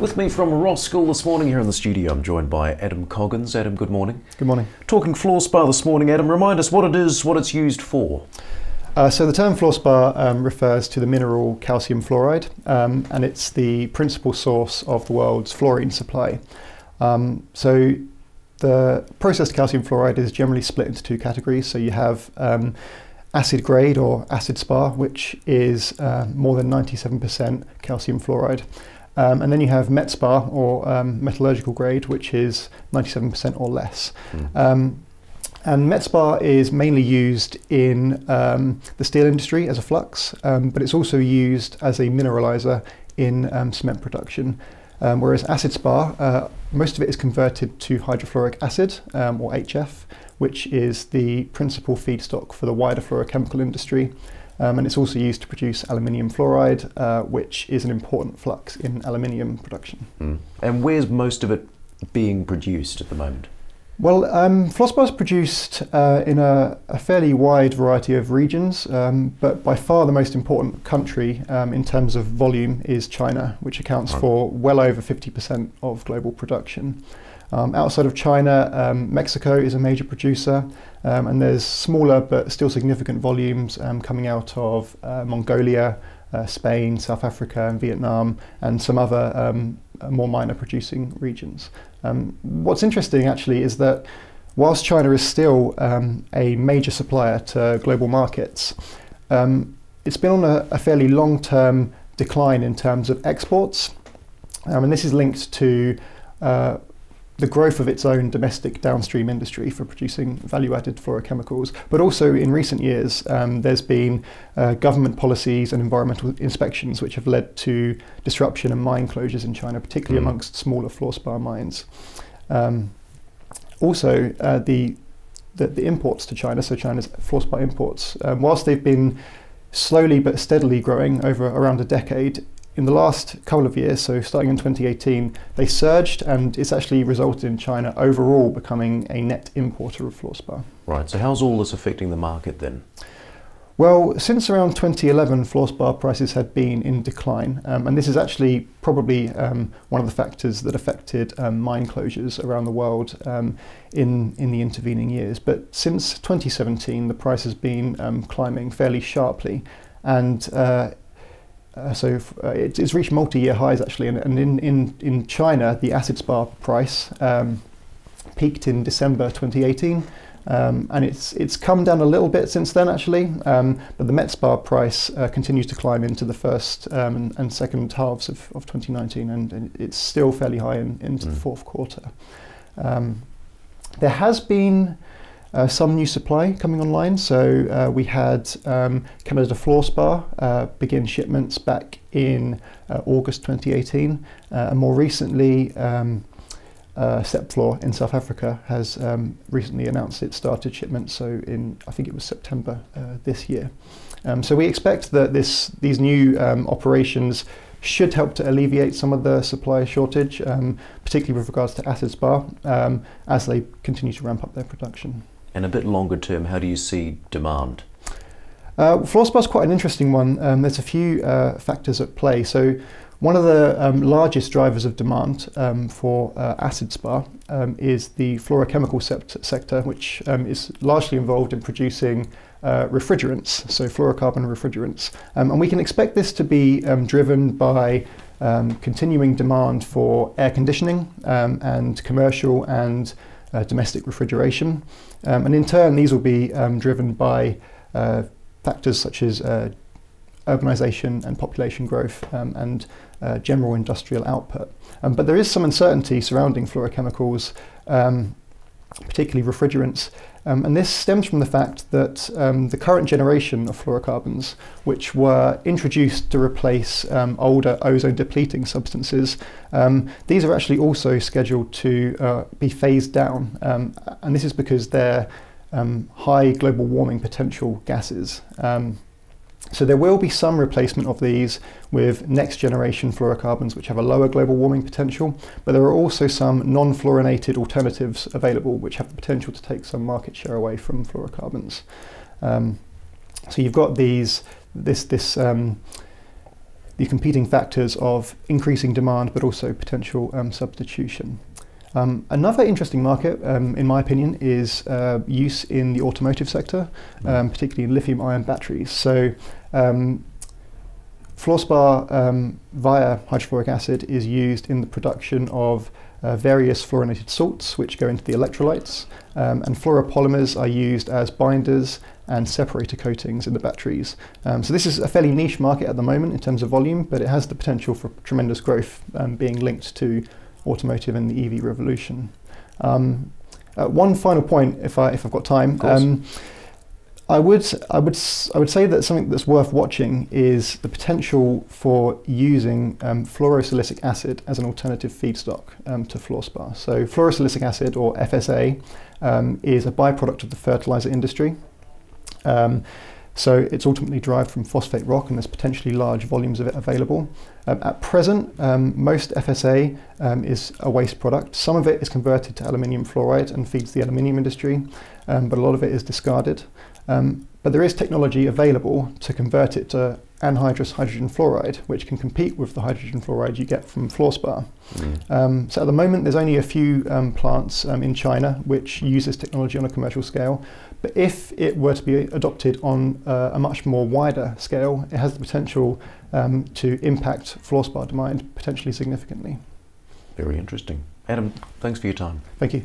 With me from Roskill this morning here in the studio, I'm joined by Adam Coggins. Adam, good morning. Good morning. Talking Fluorspar this morning, Adam, remind us what it is, what it's used for. So the term Fluorspar refers to the mineral calcium fluoride, and it's the principal source of the world's fluorine supply. So the processed calcium fluoride is generally split into two categories. So you have acid grade or acid spar, which is more than 97% calcium fluoride. And then you have met spar or metallurgical grade, which is 97% or less. And met spar is mainly used in the steel industry as a flux, but it's also used as a mineralizer in cement production. Whereas acid spar, most of it is converted to hydrofluoric acid, or HF, which is the principal feedstock for the wider fluorochemical industry. And it's also used to produce aluminium fluoride, which is an important flux in aluminium production. And where's most of it being produced at the moment? Well, Fluorspar is produced in a fairly wide variety of regions, but by far the most important country in terms of volume is China, which accounts for well over 50% of global production. Outside of China, Mexico is a major producer, and there's smaller but still significant volumes coming out of Mongolia, Spain, South Africa and Vietnam, and some other more minor producing regions. What's interesting actually is that whilst China is still a major supplier to global markets, it's been on a fairly long-term decline in terms of exports, and this is linked to the growth of its own domestic downstream industry for producing value-added fluorochemicals. But also in recent years, there's been government policies and environmental inspections which have led to disruption and mine closures in China, particularly amongst smaller fluorspar mines. Also, the imports to China, so China's fluorspar imports, whilst they've been slowly but steadily growing over around a decade, in the last couple of years, so starting in 2018, they surged, and it's actually resulted in China overall becoming a net importer of fluorspar. Right, so how's all this affecting the market then? Well, since around 2011, fluorspar prices had been in decline, and this is actually probably one of the factors that affected mine closures around the world in the intervening years. But since 2017, the price has been climbing fairly sharply, and it's reached multi-year highs actually, and in China the acid spar price peaked in December 2018, and it's come down a little bit since then actually, but the met spar price continues to climb into the first and second halves of 2019, and it's still fairly high into the fourth quarter. There has been some new supply coming online. So we had Canada Fluorspar begin shipments back in August 2018, and more recently Sepfluor in South Africa has recently announced it started shipments, so I think it was September this year. So we expect that these new operations should help to alleviate some of the supply shortage, particularly with regards to acid spar, as they continue to ramp up their production. And a bit longer term, how do you see demand? Fluorspar is quite an interesting one. There's a few factors at play. So one of the largest drivers of demand for acid spar is the fluorochemical sector, which is largely involved in producing refrigerants, so fluorocarbon refrigerants. And we can expect this to be driven by continuing demand for air conditioning and commercial and domestic refrigeration. And in turn, these will be driven by factors such as urbanization and population growth and general industrial output. But there is some uncertainty surrounding fluorochemicals, particularly refrigerants, and this stems from the fact that the current generation of fluorocarbons, which were introduced to replace older ozone-depleting substances, these are actually also scheduled to be phased down, and this is because they're high global warming potential gases. So there will be some replacement of these with next generation fluorocarbons which have a lower global warming potential, but there are also some non-fluorinated alternatives available which have the potential to take some market share away from fluorocarbons. So you've got this the competing factors of increasing demand but also potential substitution. Another interesting market, in my opinion, is use in the automotive sector, particularly in lithium-ion batteries. So Fluorspar via hydrofluoric acid is used in the production of various fluorinated salts which go into the electrolytes, and fluoropolymers are used as binders and separator coatings in the batteries. So this is a fairly niche market at the moment in terms of volume, but it has the potential for tremendous growth, being linked to automotive and the EV revolution. One final point, if I've got time. I would say that something that's worth watching is the potential for using fluorosilicic acid as an alternative feedstock to fluorspar. So fluorosilicic acid, or FSA, is a byproduct of the fertilizer industry. So it's ultimately derived from phosphate rock, and there's potentially large volumes of it available. At present, most FSA is a waste product. Some of it is converted to aluminium fluoride and feeds the aluminium industry, but a lot of it is discarded. But there is technology available to convert it to anhydrous hydrogen fluoride, which can compete with the hydrogen fluoride you get from fluorspar. So at the moment, there's only a few plants in China which use this technology on a commercial scale. But if it were to be adopted on a much more wider scale, it has the potential to impact fluorspar demand potentially significantly. Very interesting. Adam, thanks for your time. Thank you.